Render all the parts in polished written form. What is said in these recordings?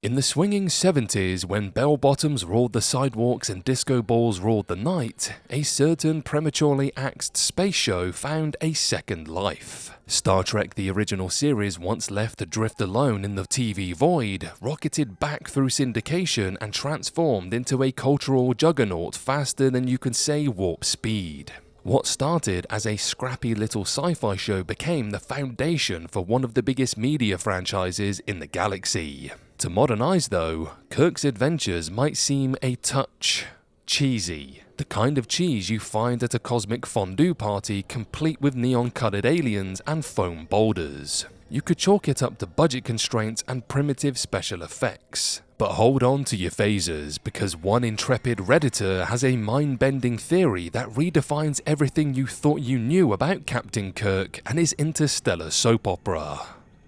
In the swinging 70s, when bell-bottoms ruled the sidewalks and disco balls ruled the night, a certain prematurely axed space show found a second life. Star Trek the original series, once left to drift alone in the TV void, rocketed back through syndication and transformed into a cultural juggernaut faster than you can say warp speed. What started as a scrappy little sci-fi show became the foundation for one of the biggest media franchises in the galaxy. To modernize though, Kirk's adventures might seem a touch cheesy. The kind of cheese you find at a cosmic fondue party complete with neon-colored aliens and foam boulders. You could chalk it up to budget constraints and primitive special effects. But hold on to your phasers, because one intrepid Redditor has a mind-bending theory that redefines everything you thought you knew about Captain Kirk and his interstellar soap opera.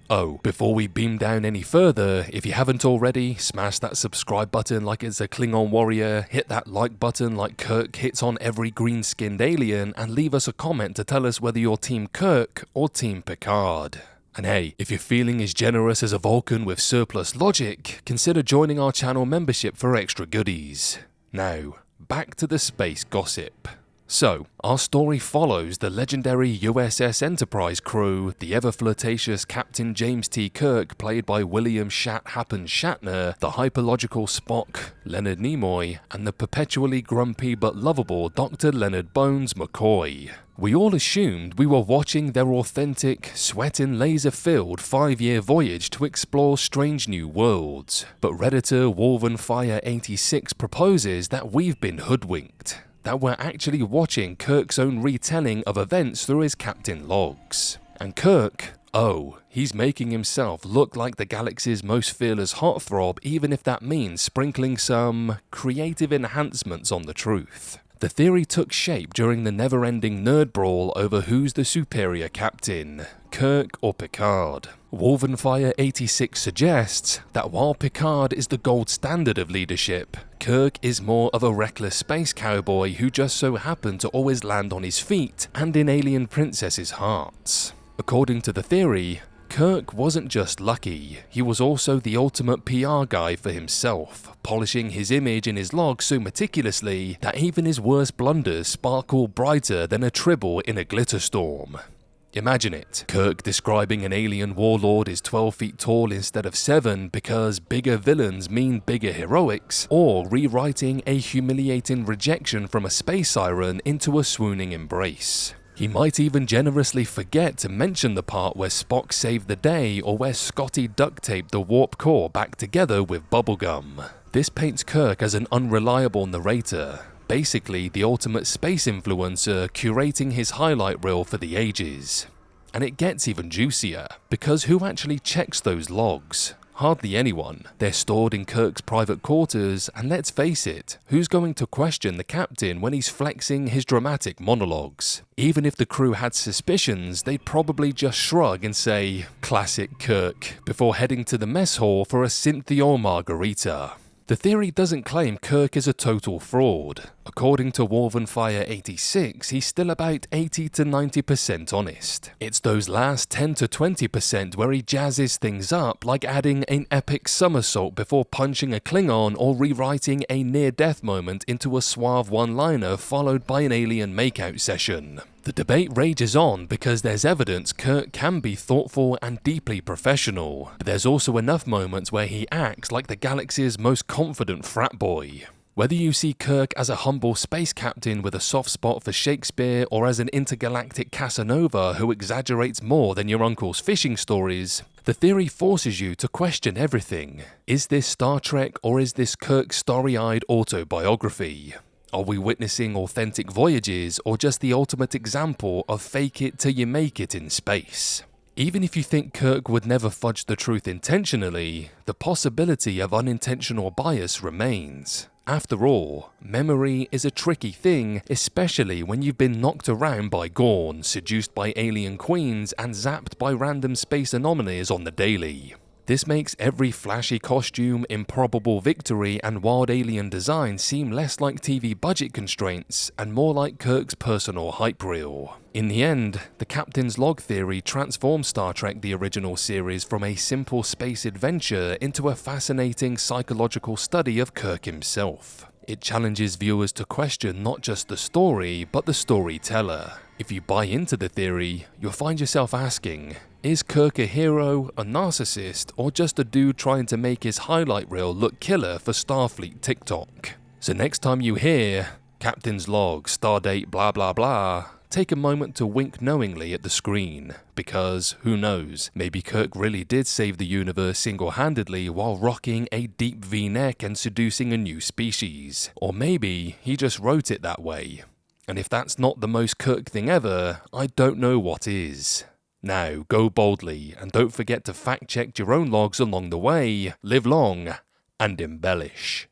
Oh, before we beam down any further, if you haven't already, smash that subscribe button like it's a Klingon warrior, hit that like button like Kirk hits on every green-skinned alien, and leave us a comment to tell us whether you're Team Kirk or Team Picard. And hey, if you're feeling as generous as a Vulcan with surplus logic, consider joining our channel membership for extra goodies. Now, back to the space gossip. So, our story follows the legendary USS Enterprise crew, the ever-flirtatious Captain James T. Kirk, played by William Shatner, the hyperlogical Spock, Leonard Nimoy, and the perpetually grumpy but lovable Dr. Leonard Bones McCoy. We all assumed we were watching their authentic, sweat-and laser-filled 5-year voyage to explore strange new worlds, but Redditor Wolvenfire 86 proposes that we've been hoodwinked. That we're actually watching Kirk's own retelling of events through his captain logs. And Kirk, he's making himself look like the galaxy's most fearless heartthrob, even if that means sprinkling some creative enhancements on the truth. The theory took shape during the never-ending nerd brawl over who's the superior captain, Kirk or Picard. Wolvenfire 86 suggests that while Picard is the gold standard of leadership, Kirk is more of a reckless space cowboy who just so happened to always land on his feet and in alien princesses' hearts. According to the theory, Kirk wasn't just lucky, he was also the ultimate PR guy for himself, polishing his image in his logs so meticulously that even his worst blunders sparkle brighter than a tribble in a glitter storm. Imagine it, Kirk describing an alien warlord is 12 feet tall instead of 7 because bigger villains mean bigger heroics, or rewriting a humiliating rejection from a space siren into a swooning embrace. He might even generously forget to mention the part where Spock saved the day or where Scotty duct taped the warp core back together with bubblegum. This paints Kirk as an unreliable narrator, basically the ultimate space influencer curating his highlight reel for the ages. And it gets even juicier, because who actually checks those logs? Hardly anyone. They're stored in Kirk's private quarters, and let's face it, who's going to question the captain when he's flexing his dramatic monologues? Even if the crew had suspicions, they'd probably just shrug and say, "Classic Kirk," before heading to the mess hall for a Cynthia margarita. The theory doesn't claim Kirk is a total fraud. According to Wolvenfire 86, he's still about 80 to 90% honest. It's those last 10 to 20% where he jazzes things up, like adding an epic somersault before punching a Klingon or rewriting a near-death moment into a suave one-liner followed by an alien makeout session. The debate rages on because there's evidence Kirk can be thoughtful and deeply professional, but there's also enough moments where he acts like the galaxy's most confident frat boy. Whether you see Kirk as a humble space captain with a soft spot for Shakespeare or as an intergalactic Casanova who exaggerates more than your uncle's fishing stories, the theory forces you to question everything. Is this Star Trek or is this Kirk's starry-eyed autobiography? Are we witnessing authentic voyages or just the ultimate example of fake it till you make it in space? Even if you think Kirk would never fudge the truth intentionally, the possibility of unintentional bias remains. After all, memory is a tricky thing, especially when you've been knocked around by Gorn, seduced by alien queens, and zapped by random space anomalies on the daily. This makes every flashy costume, improbable victory, and wild alien design seem less like TV budget constraints and more like Kirk's personal hype reel. In the end, the Captain's Log theory transformed Star Trek the original series from a simple space adventure into a fascinating psychological study of Kirk himself. It challenges viewers to question not just the story, but the storyteller. If you buy into the theory, you'll find yourself asking, is Kirk a hero, a narcissist, or just a dude trying to make his highlight reel look killer for Starfleet TikTok? So next time you hear, Captain's Log, Stardate blah blah blah, take a moment to wink knowingly at the screen, because, who knows, maybe Kirk really did save the universe single-handedly while rocking a deep V-neck and seducing a new species. Or maybe he just wrote it that way. And if that's not the most Kirk thing ever, I don't know what is. Now, go boldly, and don't forget to fact-check your own logs along the way. Live long, and embellish.